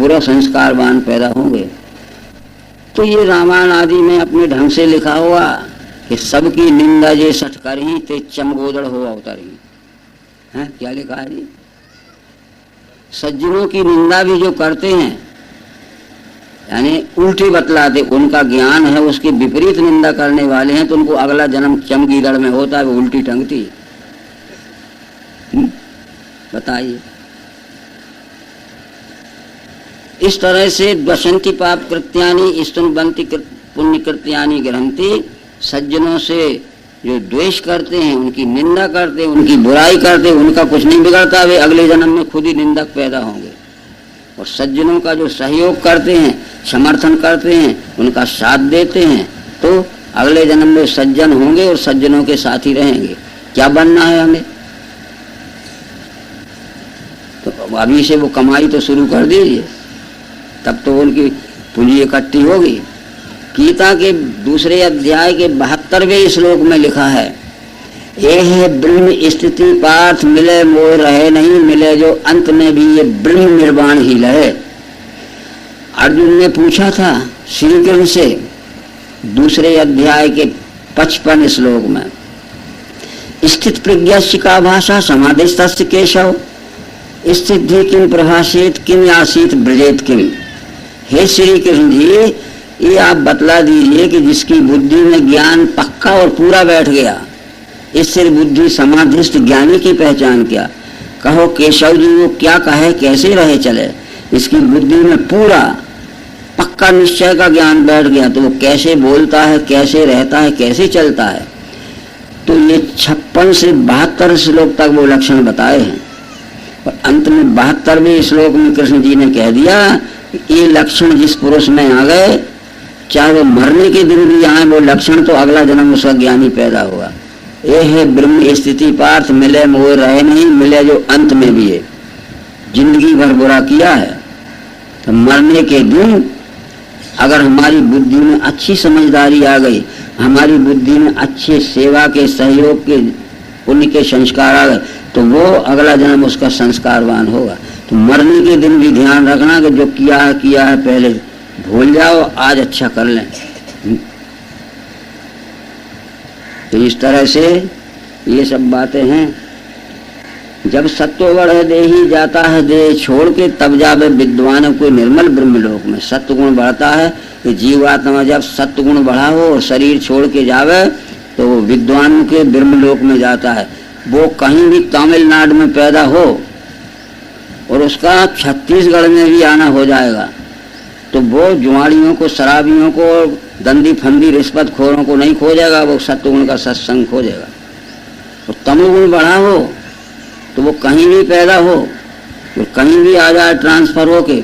पूरा संस्कारवान पैदा होंगे। तो ये रामायण आदि में अपने ढंग से लिखा हुआ कि सबकी निंदा जे सठ करही ते चमगोदड़ हो अवतरही। हैं, क्या लिखा है जी? सज्जनों की निंदा भी जो करते हैं, यानी उल्टी बतलाते, उनका ज्ञान है उसके विपरीत निंदा करने वाले हैं, तो उनको अगला जन्म चमगीदड़ में होता है, वो उल्टी टंगती। बताइए। इस तरह से द्वसंति पाप कृत्यानि स्तुनबंति पुण्य कृत्यानि ग्रहंति। सज्जनों से जो द्वेष करते हैं, उनकी निंदा करते हैं, उनकी बुराई करते हैं, उनका कुछ नहीं बिगड़ता, वे अगले जन्म में खुद ही निंदक पैदा होंगे। और सज्जनों का जो सहयोग करते हैं, समर्थन करते हैं, उनका साथ देते हैं, तो अगले जन्म में सज्जन होंगे और सज्जनों के साथ ही रहेंगे। क्या बनना है हमें? तो अभी से वो कमाई तो शुरू कर दीजिए, तब तो उनकी पूंजी इकट्ठी होगी। गीता के दूसरे अध्याय के 72वें श्लोक में लिखा है, यह ब्रह्म स्थिति पार्थ मिले मोह रहे नहीं, मिले जो अंत में भी ये ब्रह्म निर्वाण ही लहे। अर्जुन ने पूछा था श्री कृष्ण से दूसरे अध्याय के 55 श्लोक में, स्थित प्रज्ञस्य का भाषा समाधिस्तस्य केशव, स्थिति किम प्रभाषित किम आसीत ब्रजेत किम। हे श्री कृष्ण जी, ये आप बतला दीजिए कि जिसकी बुद्धि में ज्ञान पक्का और पूरा बैठ गया, इससे बुद्धि समाधिस्थ ज्ञानी की पहचान क्या? कहो केशव जी, वो क्या कहे, कैसे रहे चले? इसकी बुद्धि में पूरा पक्का निश्चय का ज्ञान बैठ गया, तो वो कैसे बोलता है, कैसे रहता है, कैसे चलता है? तो ये 56 से 72 श्लोक तक वो लक्षण बताए हैं, और अंत में 72वें श्लोक में कृष्ण जी ने कह दिया, ये लक्षण जिस पुरुष में आ गए, चाहे वो मरने के दिन भी आए, वो लक्षण तो अगला जन्म उसका ज्ञानी पैदा हुआ। ये है ब्रह्म स्थिति पार्थ मिले मोह रहे नहीं, मिले जो अंत में भी है। जिंदगी भर बुरा किया है, तो मरने के दिन अगर हमारी बुद्धि में अच्छी समझदारी आ गई, हमारी बुद्धि में अच्छे सेवा के सहयोग के पुण्य के संस्कार आ गए, तो वो अगला जन्म उसका संस्कारवान होगा। तो मरने के दिन भी ध्यान रखना कि जो किया है पहले भूल जाओ, आज अच्छा कर लें। तो इस तरह से ये सब बातें हैं। जब सत्व बढ़े देही जाता है देह छोड़ के, तब जावे विद्वान को निर्मल ब्रह्मलोक में। सत्व गुण बढ़ता है कि जीवात्मा जब सत्व गुण बढ़ा हो और शरीर छोड़ के जावे, तो वो विद्वान के ब्रह्मलोक में जाता है। वो कहीं भी तमिलनाडु में पैदा हो और उसका छत्तीसगढ़ में भी आना हो जाएगा, तो वो जुआड़ियों को, शराबियों को, दंदी फंदी रिश्वत खोरों को नहीं खोजेगा, वो सत्वगुण का सत्संग खोजेगा। और तमोगुण बढ़ा हो तो वो कहीं भी पैदा हो, वो कहीं भी आ जाए ट्रांसफर होके,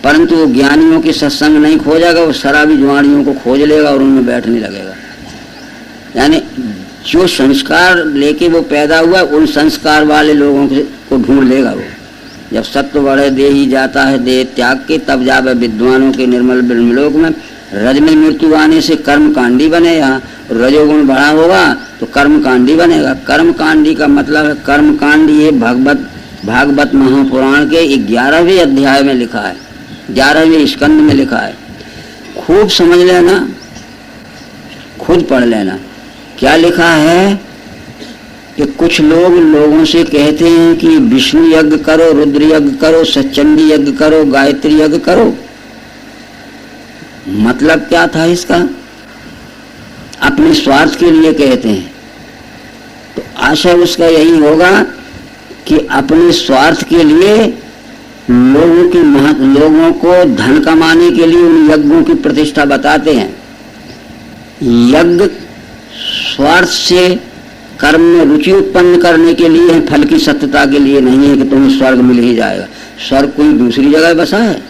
परंतु वो ज्ञानियों के सत्संग नहीं खोजेगा, वो शराबी जुआड़ियों को खोज लेगा और उनमें बैठने लगेगा। यानी जो संस्कार लेके वो पैदा हुआ, उन संस्कार वाले लोगों को ढूंढ लेगा वो। जब सत्व बढ़े देही जाता है देह त्याग के, तब जावे विद्वानों के निर्मल ब्रह्मलोक में। रज में मृत्यु आने से कर्मकांडी बने, यहाँ रजोगुण बढ़ा होगा तो कर्मकांडी बनेगा। कर्मकांडी का मतलब है कर्मकांडी, ये भागवत महापुराण के 11वें अध्याय में लिखा है, 11वें स्कंद में लिखा है। खूब समझ लेना, खुद पढ़ लेना। क्या लिखा है कि कुछ लोगों से कहते हैं कि विष्णु यज्ञ करो, रुद्र यज्ञ करो, सच्चंडी यज्ञ करो, गायत्री यज्ञ करो। मतलब क्या था इसका? अपने स्वार्थ के लिए कहते हैं। तो आशय उसका यही होगा कि अपने स्वार्थ के लिए लोगों को धन कमाने के लिए उन यज्ञों की प्रतिष्ठा बताते हैं। यज्ञ स्वार्थ से कर्म में रुचि उत्पन्न करने के लिए है, फल की सत्यता के लिए नहीं है कि तुम्हें स्वर्ग मिल ही जाएगा। स्वर्ग कोई दूसरी जगह बसा है।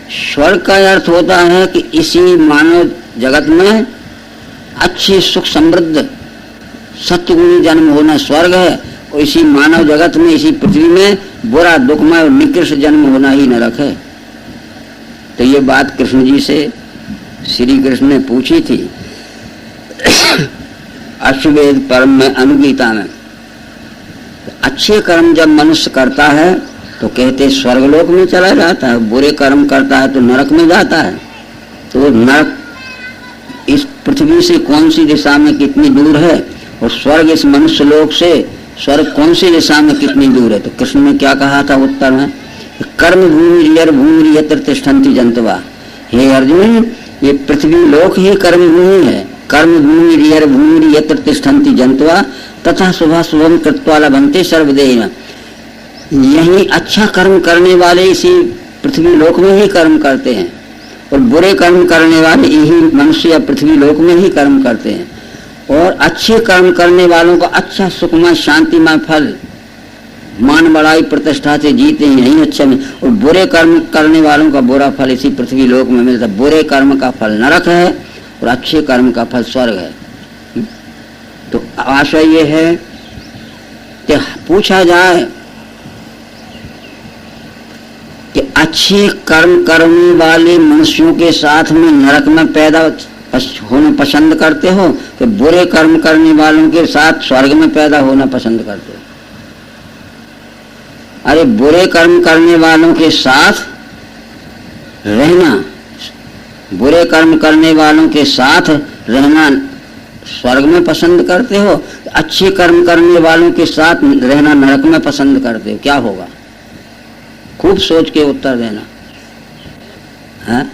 स्वर्ग का अर्थ होता है कि इसी मानव जगत में अच्छी सुख समृद्ध सत्वगुणी जन्म होना स्वर्ग है, और इसी मानव जगत में, इसी पृथ्वी में बुरा दुखमय और निकृष्ट जन्म होना ही नरक है। तो ये बात कृष्ण जी से श्री कृष्ण ने पूछी थी अश्वमेध पर्व में, अनुगीता में। अच्छे कर्म जब मनुष्य करता है तो कहते स्वर्गलोक में चला जाता है, बुरे कर्म करता है तो नरक में जाता है। तो नरक इस पृथ्वी से कौन सी दिशा में कितनी दूर है, और स्वर्ग इस मनुष्य लोक से स्वर्ग कौन सी दिशा में कितनी दूर है। तो कृष्ण ने क्या कहा था उत्तर में, कर्म भूमि रियर भूमि यत्र तिष्ठन्ति जंतवा। हे अर्जुन, ये पृथ्वी लोक ही कर्म भूमि है। कर्म भूमि रियर भूमि यत्र तिष्ठन्ति जंतवा तथा शुभ शुभम कृत्वा लभन्ते सर्वदेव। यही अच्छा कर्म करने वाले इसी पृथ्वी लोक में ही कर्म करते हैं, और बुरे कर्म करने वाले यही मनुष्य या पृथ्वी लोक में ही कर्म करते हैं। और अच्छे कर्म करने वालों का अच्छा सुखमय शांतिमय फल, मान बड़ाई प्रतिष्ठा से जीते हैं यही अच्छा में, और बुरे कर्म करने वालों का बुरा फल इसी पृथ्वी लोक में मिलता है। बुरे कर्म का फल नरक है और अच्छे कर्म का फल स्वर्ग है। तो आशा ये है कि पूछा जाए कि अच्छे कर्म करने वाले मनुष्यों के साथ में नरक में पैदा होना पसंद करते हो कि बुरे कर्म करने वालों के साथ स्वर्ग में पैदा होना पसंद करते हो। अरे बुरे कर्म करने वालों के साथ रहना, बुरे कर्म करने वालों के साथ रहना स्वर्ग में पसंद करते हो, अच्छे कर्म करने वालों के साथ रहना नरक में पसंद करते हो, क्या होगा? खूब सोच के उत्तर देना है।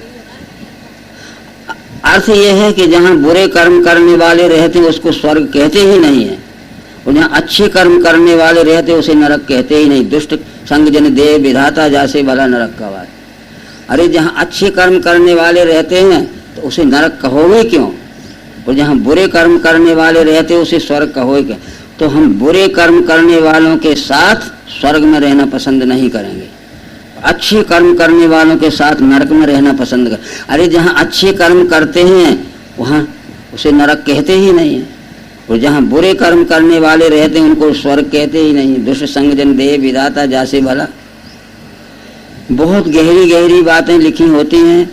अर्थ यह है कि जहां बुरे कर्म करने वाले रहते हैं उसको स्वर्ग कहते ही नहीं है, और जहां अच्छे कर्म करने वाले रहते उसे नरक कहते ही नहीं। दुष्ट संग जन देव विधाता जैसे भला नरक का वार। अरे जहां अच्छे कर्म करने वाले रहते हैं तो उसे नरक कहोगे क्यों, और जहां बुरे कर्म करने वाले रहते उसे स्वर्ग कहोगे क्यों? तो हम बुरे कर्म करने वालों के साथ स्वर्ग में रहना पसंद नहीं करेंगे, अच्छे कर्म करने वालों के साथ नरक में रहना पसंद कर। अरे जहाँ अच्छे कर्म करते हैं वहाँ उसे नरक कहते ही नहीं है, और जहाँ बुरे कर्म करने वाले रहते हैं उनको स्वर्ग कहते ही नहीं। दुष्ट संग जन देव विधाता जैसे भला। बहुत गहरी गहरी बातें लिखी होती हैं।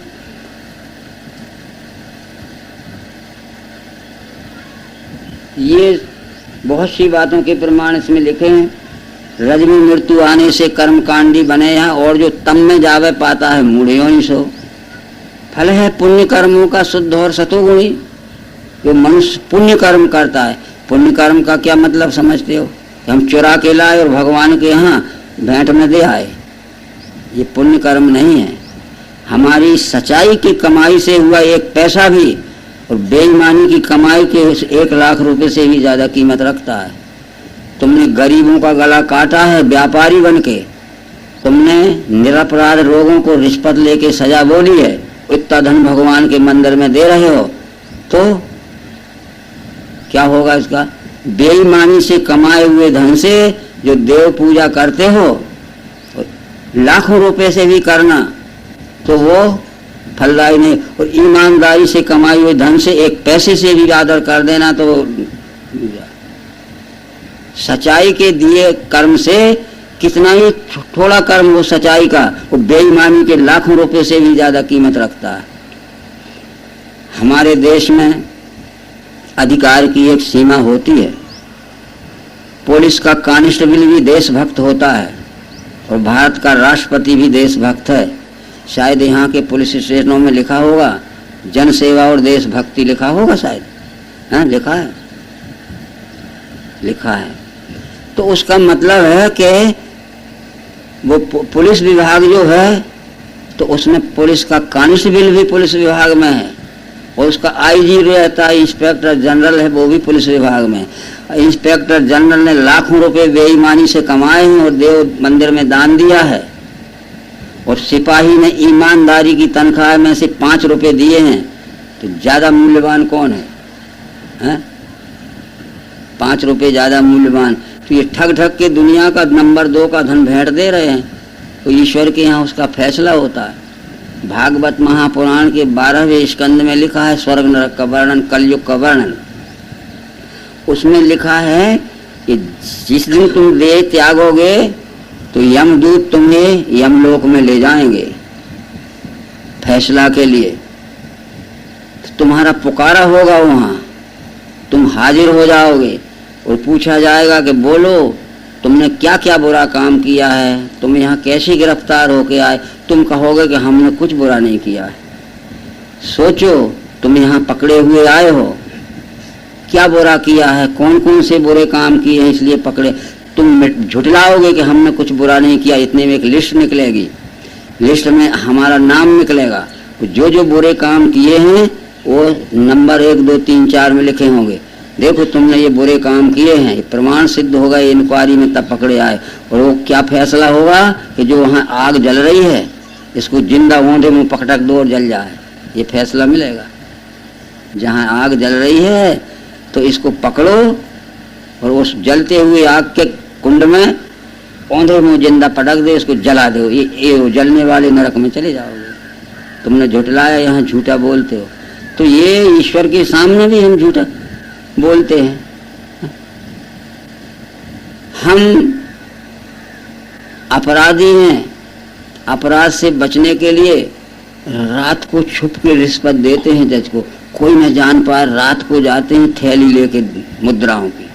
ये बहुत सी बातों के प्रमाण इसमें लिखे हैं। रज में मृत्यु आने से कर्म कांडी बने हैं, और जो तम में जावे पाता है मूढ़ियों ही सो। फल है पुण्य कर्मों का शुद्ध और सतोगुणी। जो मनुष्य पुण्य कर्म करता है, पुण्य कर्म का क्या मतलब समझते हो? हम चुरा के लाए और भगवान के यहाँ भेंट में दे आए, ये पुण्य कर्म नहीं है। हमारी सच्चाई की कमाई से हुआ एक पैसा भी और बेईमानी की कमाई के 1 लाख रुपए से भी ज्यादा कीमत रखता है। तुमने गरीबों का गला काटा है व्यापारी बन के, तुमने निरपराध लोगों को रिश्वत लेके सजा बोली है, इतना धन भगवान के मंदिर में दे रहे हो, तो क्या होगा इसका? बेईमानी से कमाए हुए धन से जो देव पूजा करते हो, लाखों रुपए से भी करना तो वो फलदायी नहीं, और ईमानदारी से कमाई हुए धन से 1 पैसे से भी आदर कर देना तो सच्चाई के दिए कर्म से कितना ही थोड़ा कर्म हो सच्चाई का, वो बेईमानी के लाखों रुपए से भी ज्यादा कीमत रखता है। हमारे देश में अधिकार की एक सीमा होती है। पुलिस का कांस्टेबल भी देशभक्त होता है, और भारत का राष्ट्रपति भी देशभक्त है। शायद यहाँ के पुलिस स्टेशनों में लिखा होगा जन सेवा और देशभक्ति लिखा होगा, शायद हाँ लिखा है, लिखा है। तो उसका मतलब है कि वो पुलिस विभाग जो है तो उसमें पुलिस का कांस्टेबल भी पुलिस विभाग में है, और उसका आईजी रहता है, इंस्पेक्टर जनरल है, वो भी पुलिस विभाग में है। इंस्पेक्टर जनरल ने लाखों रुपए बेईमानी से कमाए हैं और देव मंदिर में दान दिया है, और सिपाही ने ईमानदारी की तनख्वाह में से 5 रुपए दिए हैं, तो ज्यादा मूल्यवान कौन है? 5 रुपए ज्यादा मूल्यवान। तो ये ठग ठग के दुनिया का नंबर 2 का धन भेंट दे रहे हैं, तो ईश्वर के यहाँ उसका फैसला होता है। भागवत महापुराण के 12वें स्कंद में लिखा है स्वर्ग नरक का वर्णन, कलयुग का वर्णन। उसमें लिखा है कि जिस दिन तुम देह त्यागोगे तो यमदूत तुम्हें यमलोक में ले जाएंगे फैसला के लिए। तो तुम्हारा पुकारा होगा, वहां तुम हाजिर हो जाओगे और पूछा जाएगा कि बोलो तुमने क्या क्या बुरा काम किया है, तुम यहाँ कैसे गिरफ्तार होके आए। तुम कहोगे कि हमने कुछ बुरा नहीं किया है। सोचो, तुम यहाँ पकड़े हुए आए हो, क्या बुरा किया है, कौन कौन से बुरे काम किए हैं इसलिए पकड़े। तुम झुठलाओगे कि हमने कुछ बुरा नहीं किया। इतने में एक लिस्ट निकलेगी, लिस्ट में हमारा नाम निकलेगा। जो जो बुरे काम किए हैं वो नंबर 1, 2, 3, 4 में लिखे होंगे। देखो तुमने ये बुरे काम किए हैं, ये प्रमाण सिद्ध होगा, ये इंक्वायरी में तब पकड़े आए। और वो क्या फैसला होगा कि जो वहाँ आग जल रही है इसको जिंदा ओंधे मुँह पकड़क दो और जल जाए, ये फैसला मिलेगा। जहाँ आग जल रही है तो इसको पकड़ो और उस जलते हुए आग के कुंड में औंधे मुँह जिंदा पटक दे, इसको जला दो। ये जलने वाले नरक में चले जाओगे। तुमने झुठलाया, यहाँ झूठा बोलते हो। तो ये ईश्वर के सामने भी हम झूठा बोलते हैं। हम अपराधी हैं। अपराध से बचने के लिए रात को छुप के रिश्वत देते हैं जज को, कोई न जान पाए। रात को जाते हैं थैली लेके मुद्राओं की,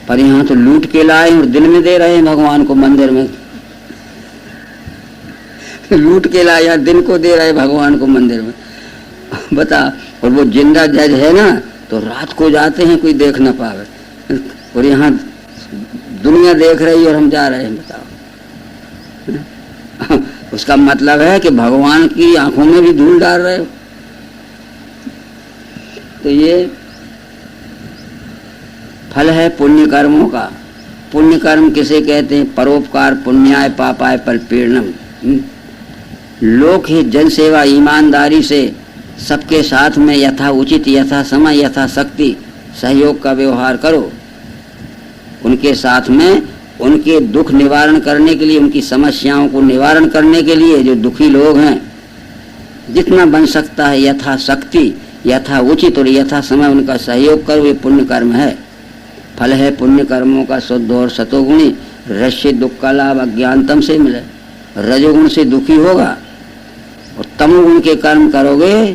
पर यहाँ तो लूट के लाए और दिन में दे रहे हैं भगवान को मंदिर में। लूट के लाए या दिन को दे रहे भगवान को मंदिर में, बता। और वो जिंदा जज है ना, तो रात को जाते हैं कोई देख ना पावे, और यहाँ दुनिया देख रही है और हम जा रहे हैं, बताओ। उसका मतलब है कि भगवान की आंखों में भी धूल डाल रहे हो। तो ये फल है पुण्य कर्मों का। पुण्य कर्म किसे कहते हैं? परोपकार पुण्याय पापाय परपीड़नम। लोक हित, जन सेवा, ईमानदारी से सबके साथ में यथा उचित, यथा समय, यथा शक्ति सहयोग का व्यवहार करो। उनके साथ में उनके दुख निवारण करने के लिए, उनकी समस्याओं को निवारण करने के लिए, जो दुखी लोग हैं, जितना बन सकता है यथा शक्ति, यथा उचित और यथा समय उनका सहयोग करो। ये पुण्य कर्म है। फल है पुण्य कर्मों का शुद्ध और सतोगुणी। रज्य दुख का लाभ अज्ञानतम से मिले। रजोगुण से दुखी होगा और तमोगुण के कर्म करोगे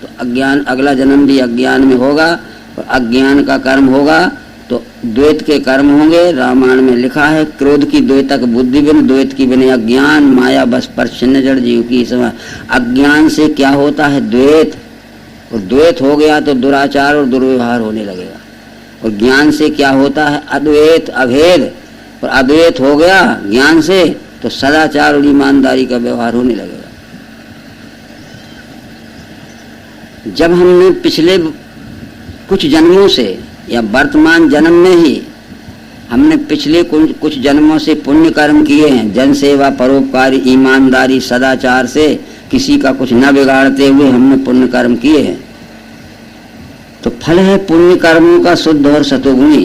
तो अज्ञान, अगला जन्म भी अज्ञान में होगा, और अज्ञान का कर्म होगा तो द्वैत के कर्म होंगे। रामायण में लिखा है, क्रोध की द्वैतक बुद्धि बिन, द्वैत की बिन अज्ञान, माया बस पर छिन्न जड़ जीव की समय। अज्ञान से क्या होता है? द्वैत। और द्वैत हो गया तो दुराचार और दुर्व्यवहार होने लगेगा। और ज्ञान से क्या होता है? अद्वैत, अभेद। और अद्वैत हो गया ज्ञान से तो सदाचार और ईमानदारी का व्यवहार होने लगेगा। जब हमने पिछले कुछ जन्मों से या वर्तमान जन्म में ही हमने पिछले कुछ जन्मों से पुण्य कर्म किए हैं, जन सेवा, परोपकार, ईमानदारी, सदाचार से किसी का कुछ न बिगाड़ते हुए हमने पुण्य कर्म किए हैं, तो फल है पुण्य कर्मों का शुद्ध और सतोगुणी।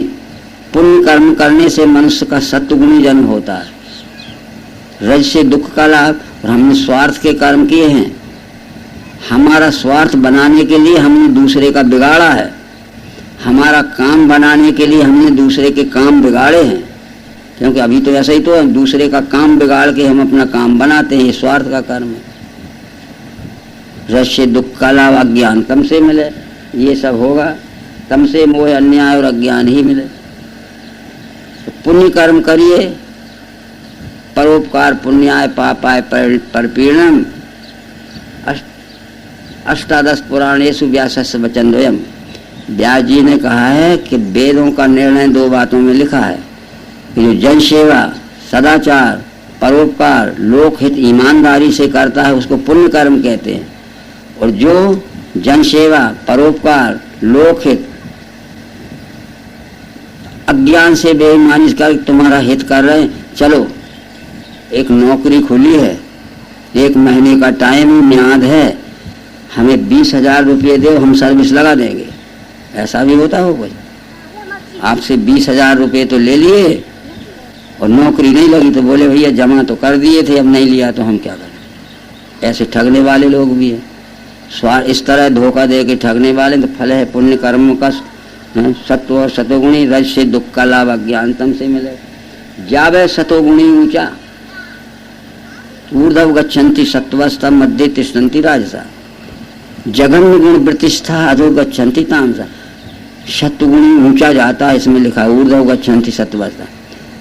पुण्य कर्म करने से मनुष्य का सत्वगुणी जन्म होता है। रज से दुख का लाभ। और हमने स्वार्थ के कर्म किए हैं। हमारा स्वार्थ बनाने के लिए हमने दूसरे का बिगाड़ा है। हमारा काम बनाने के लिए हमने दूसरे के काम बिगाड़े हैं। क्योंकि अभी तो ऐसा ही तो है, दूसरे का काम बिगाड़ के हम अपना काम बनाते हैं। ये स्वार्थ का कर्म है। रज से दुख का लाभ अज्ञान तम से मिले। ये सब होगा तम से मोह, अन्याय और अज्ञान ही मिले। तो पुण्य कर्म करिए। परोपकार पुण्याय पापाय परपीड़नम। अष्टादश पुराणेषु व्यासस्य वचनद्वयम्। व्यास जी ने कहा है कि वेदों का निर्णय 2 बातों में लिखा है कि जो जन सेवा, सदाचार, परोपकार, लोकहित, ईमानदारी से करता है उसको पुण्य कर्म कहते हैं। और जो जन सेवा, परोपकार, लोकहित, अज्ञान से बेईमानी कर तुम्हारा हित कर रहे हैं, चलो एक नौकरी खुली है, 1 महीने का टाइम म्याद है, हमें 20,000 रुपये दो, हम सर्विस लगा देंगे। ऐसा भी होता हो? कोई आपसे 20,000 रुपये तो ले लिए और नौकरी नहीं लगी तो बोले भैया जमा तो कर दिए थे, अब नहीं लिया तो हम क्या करें। ऐसे ठगने वाले लोग भी हैं। इस तरह धोखा दे के ठगने वाले। तो फल है पुण्य कर्मों का सत्व और सतोगुणी। रज से दुख का लाभ अज्ञानतम से मिले। जावे सतोगुणी ऊंचा, ऊर्ध्व गच्छन्ति सत्वस्था, मध्य तिष्ठन्ति राजसा, जघन्य गुण प्रतिष्ठा, अधो गच्छन्ति तामसा। सत्वगुणी ऊंचा जाता है, इसमें लिखा है ऊर्ध्व गच्छन्ति सत्वस्था।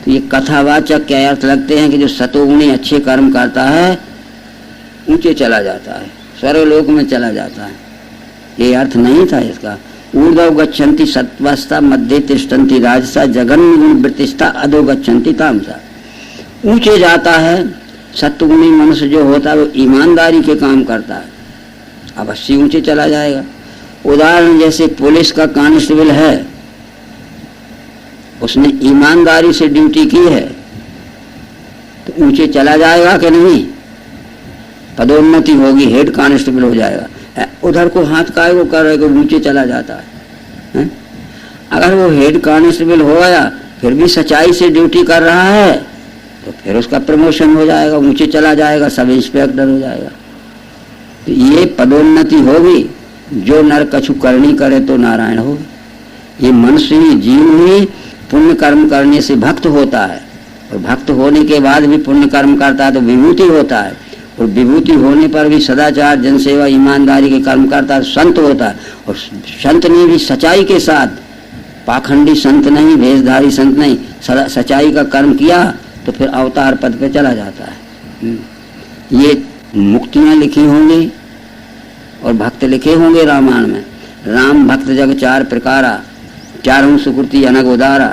तो ये कथावाचक क्या अर्थ लगते हैं कि जो सतोगुणी अच्छे कर्म करता है ऊंचे चला जाता है, स्वर्गलोक में चला जाता है। ये अर्थ नहीं था इसका। ऊर्ध्व गच्छन्ति सत्वस्ता मध्य तिष्ठन्ति राजसा जघन्य गुण वृत्तिस्था अधो गच्छन्ति तामसा। ऊंचे जाता है सत्वगुणी मनुष्य जो होता है वो ईमानदारी के काम करता है, अवश्य ऊंचे चला जाएगा। उदाहरण जैसे पुलिस का कांस्टेबल है, उसने ईमानदारी से ड्यूटी की है तो ऊंचे चला जाएगा कि नहीं, पदोन्नति होगी, हेड कांस्टेबल हो जाएगा। उधर को हाथ काय वो कर रहे को ऊंचे चला जाता है। अगर वो हेड कांस्टेबल हो गया फिर भी सच्चाई से ड्यूटी कर रहा है तो फिर उसका प्रमोशन हो जाएगा, ऊंचे चला जाएगा, सब इंस्पेक्टर हो जाएगा। तो ये पदोन्नति होगी। जो नर कछु करनी करे तो नारायण हो। ये मनुष्य ही जीव ही पुण्य कर्म करने से भक्त होता है, और भक्त होने के बाद भी पुण्य कर्म करता है तो विभूति होता है, और विभूति होने पर भी सदाचार जनसेवा ईमानदारी के कर्म करता है, संत होता है। और संत ने भी सच्चाई के साथ, पाखंडी संत नहीं, भेषधारी संत नहीं, सच्चाई का कर्म किया तो फिर अवतार पद पे चला जाता है। ये मुक्तियां लिखी होंगी और भक्त लिखे होंगे रामायण में। राम भक्त जग चार प्रकारा, चारों सुकृति अनग उदारा,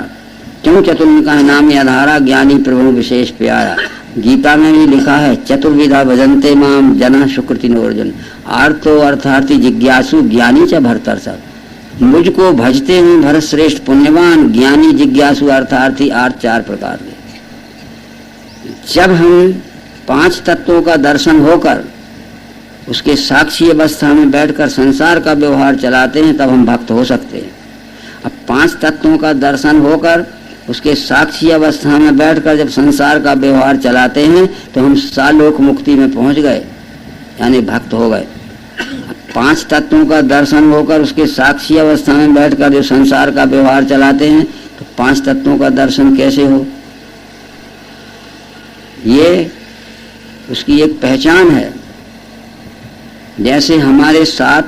क्यों चतुर्मुखा है नाम आधारा, ज्ञानी प्रभु विशेष प्यारा। गीता में भी लिखा है चतुर्विधा भजन्ते माम जना सुकृति नोर्जन, आर्तो अर्थार्थी जिज्ञासु ज्ञानी च भरतर सब। मुझको भजते हैं भरत श्रेष्ठ पुण्यवान, ज्ञानी जिज्ञासु अर्थार्थी आर्थ चार प्रकार के। जब हम पांच तत्वों का दर्शन होकर उसके साक्षी अवस्था में बैठकर संसार का व्यवहार चलाते हैं तब हम भक्त हो सकते हैं। अब पांच तत्वों का दर्शन होकर उसके साक्षी अवस्था में बैठकर जब संसार का व्यवहार चलाते हैं तो हम सालोक मुक्ति में पहुंच गए, यानी भक्त हो गए। पांच तत्वों का दर्शन होकर उसके साक्षी अवस्था में बैठकर जो संसार का व्यवहार चलाते हैं तो पांच तत्वों का दर्शन कैसे हो? ये उसकी एक पहचान है। जैसे हमारे साथ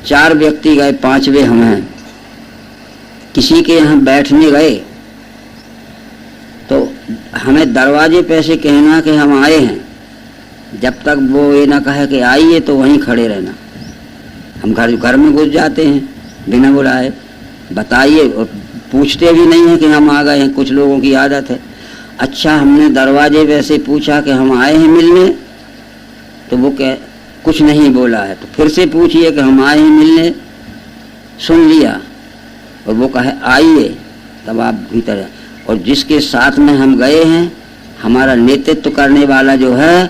चार व्यक्ति गए, पांचवे हम हैं, किसी के यहाँ बैठने गए तो हमें दरवाजे पे से कहना कि हम आए हैं, जब तक वो ये ना कहे कि आइए तो वहीं खड़े रहना। हम घर में घुस जाते हैं बिना बुलाए, बताइए, और पूछते भी नहीं है कि हम आ गए हैं। कुछ लोगों की आदत है। अच्छा, हमने दरवाजे पे से पूछा कि हम आए हैं मिलने, तो वो कुछ नहीं बोला है, तो फिर से पूछिए कि हम आए हैं मिलने, सुन लिया और वो कहे आइए, तब आप भीतर हैं। और जिसके साथ में हम गए हैं, हमारा नेतृत्व करने वाला जो है,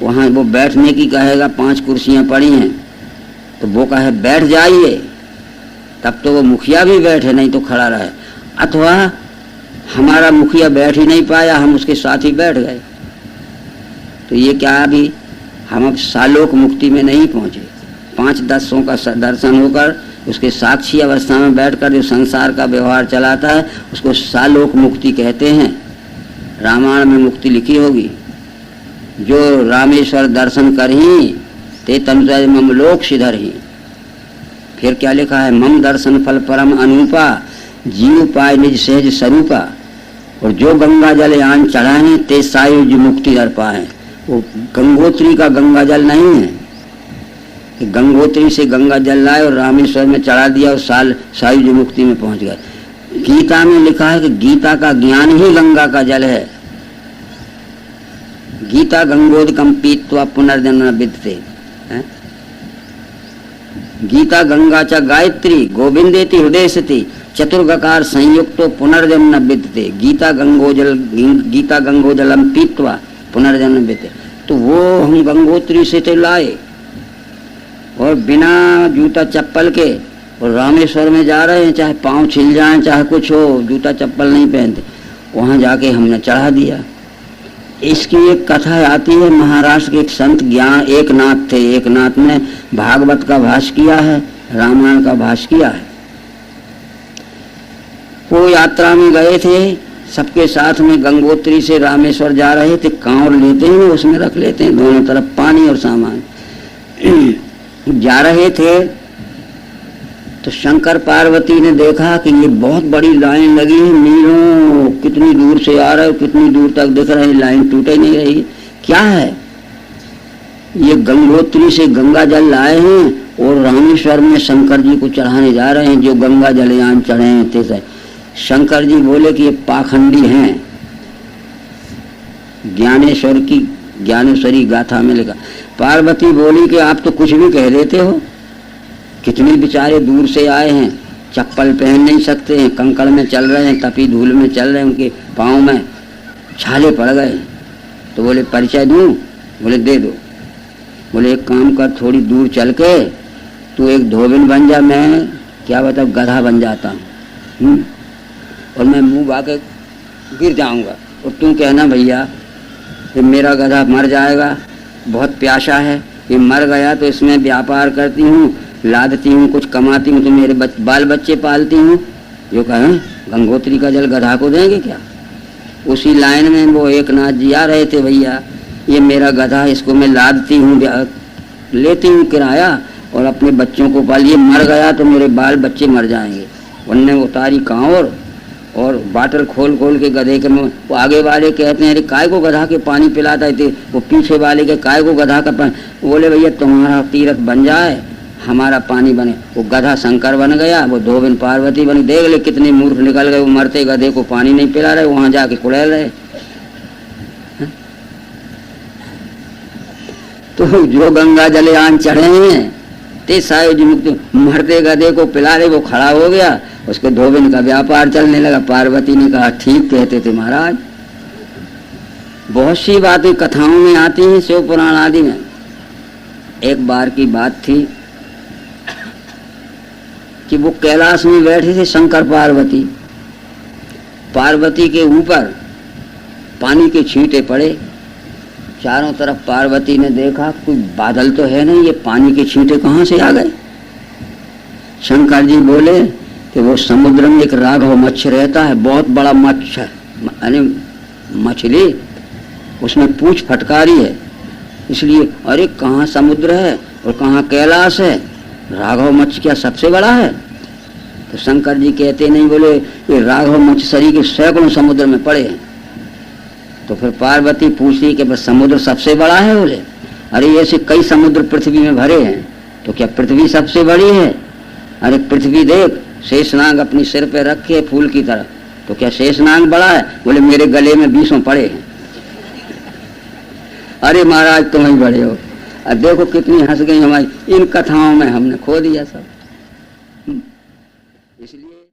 वहाँ वो बैठने की कहेगा, 5 कुर्सियाँ पड़ी हैं, तो वो कहे बैठ जाइए, तब तो वो मुखिया भी बैठे, नहीं तो खड़ा रहे। अथवा हमारा मुखिया बैठ ही नहीं पाया, हम उसके साथ ही बैठ गए, तो ये क्या, अभी हम अब सालोक मुक्ति में नहीं पहुंचे। 5 तत्वों का दर्शन होकर उसके साक्षी अवस्था में बैठकर जो संसार का व्यवहार चलाता है उसको सालोक मुक्ति कहते हैं। रामायण में मुक्ति लिखी होगी, जो रामेश्वर दर्शन करही ते तनुजा मम लोक सिधर ही। फिर क्या लिखा है, मम दर्शन फल परम अनूपा, जीव पाए निज सहज स्वरूपा। और जो गंगा जल आन चढ़ाए ते सायुज मुक्ति दर पाए। वो गंगोत्री का गंगा जल नहीं है कि गंगोत्री से गंगा जल लाए और रामेश्वर में चढ़ा दिया और सायुज मुक्ति में पहुंच गए। गीता में लिखा है कि गीता का ज्ञान ही गंगा का जल है। गीता गंगोदकम पीत्वा पुनर्जन्म विद्यते। गीता गंगा च गायत्री गोविंदेति हृदय सती चतुर्गकार संयुक्तो पुनर्जन्म विद्यते। गीता गंगोजलम पीत्वा पुनर्जन्म विद्यते। तो वो हम गंगोत्री से तो लाए और बिना जूता चप्पल के और रामेश्वर में जा रहे हैं, चाहे पाँव छिल जाएं चाहे कुछ हो, जूता चप्पल नहीं पहनते, वहाँ जाके हमने चढ़ा दिया। इसकी एक कथा आती है, महाराष्ट्र के एक संत एकनाथ थे। एकनाथ ने भागवत का भाष्य किया है, रामायण का भाष्य किया है। वो यात्रा में गए थे, सबके साथ में गंगोत्री से रामेश्वर जा रहे थे। कांवर लेते हैं, उसमें रख लेते हैं दोनों तरफ पानी और सामान। जा रहे थे तो शंकर पार्वती ने देखा कि ये बहुत बड़ी लाइन लगी है, मीलों कितनी दूर से आ रहे हो, कितनी दूर तक दिख रहे हैं, लाइन टूटे नहीं रही, क्या है? ये गंगोत्री से गंगा जल लाए हैं और रामेश्वर में शंकर जी को चढ़ाने जा रहे हैं, जो गंगा जलयान चढ़े हैं थे। शंकर जी बोले कि ये पाखंडी हैं। ज्ञानेश्वरी गाथा में लिखा। पार्वती बोली कि आप तो कुछ भी कह देते हो, कितने बेचारे दूर से आए हैं, चप्पल पहन नहीं सकते हैं, कंकड़ में चल रहे हैं, तपी धूल में चल रहे हैं, उनके पाँव में छाले पड़ गए। तो बोले परिचय दूं? बोले दे दो। बोले एक काम कर, थोड़ी दूर चल के तू एक धोबिन बन जा, मैं क्या बताऊँ गधा बन जाता हूँ, और मैं मुँह बाके गिर जाऊँगा, और तू कहना भैया ये मेरा गधा मर जाएगा, बहुत प्यासा है, ये मर गया तो इसमें व्यापार करती हूँ, लादती हूँ, कुछ कमाती हूँ, तो मेरे बाल बच्चे पालती हूँ। जो कहें गंगोत्री का जल गधा को देंगे क्या? उसी लाइन में वो एक नाथ जी आ रहे थे, भैया ये मेरा गधा, इसको मैं लादती हूँ, लेती हूँ किराया, और अपने बच्चों को पाल, ये मर गया तो मेरे बाल बच्चे मर जाएंगे। उनने उतारी कांवर और बाटल खोल खोल के गधे के मुँह, वो आगे वाले कहते हैं अरे काय को गधा के पानी पिलाता थे, वो पीछे वाले के काय को गधा का पानी। बोले भैया तुम्हारा तीर्थ बन जाए, हमारा पानी बने। वो गधा शंकर बन गया, वो धोबिन पार्वती बनी। देख ले कितने मूर्ख निकल गए, वो मरते गधे को पानी नहीं पिला रहे, वहां जाके कुड़ैल रहे। तो जो गंगा जलयान चढ़े हैं ते सायुज मुक्त, मरते गधे को पिला रहे, वो खड़ा हो गया, उसके धोबिन का व्यापार चलने लगा। पार्वती ने कहा ठीक कहते थे महाराज। बहुत सी बातें कथाओं में आती हैं, शिव पुराण आदि में। एक बार की बात थी कि वो कैलाश में बैठे थे शंकर पार्वती। पार्वती के ऊपर पानी के छींटे पड़े, चारों तरफ पार्वती ने देखा कोई बादल तो है नहीं, ये पानी के छींटे कहाँ से आ गए? शंकर जी बोले कि वो समुद्र में एक राघव मच्छ रहता है, बहुत बड़ा मच्छ है, यानी मछली, उसमें पूंछ फटकारी है, इसलिए अरे कहाँ समुद्र है और कहाँ कैलाश है, राघव मच्छ क्या सबसे बड़ा है? तो शंकर जी कहते नहीं, बोले ये राघव मच्छ शरीर के सैकड़ों समुद्र में पड़े हैं। तो फिर पार्वती पूछती कि बस समुद्र सबसे बड़ा है? बोले अरे ऐसे कई समुद्र पृथ्वी में भरे हैं, तो क्या पृथ्वी सबसे बड़ी है? अरे पृथ्वी देख, शेषनाग अपनी सिर पे रखे फूल की तरह, तो क्या शेषनाग बड़ा है? बोले मेरे गले में 20 पड़े हैं। अरे महाराज तुम ही बड़े हो। अब देखो कितनी हंस गई हमारी, इन कथाओं में हमने खो दिया सब।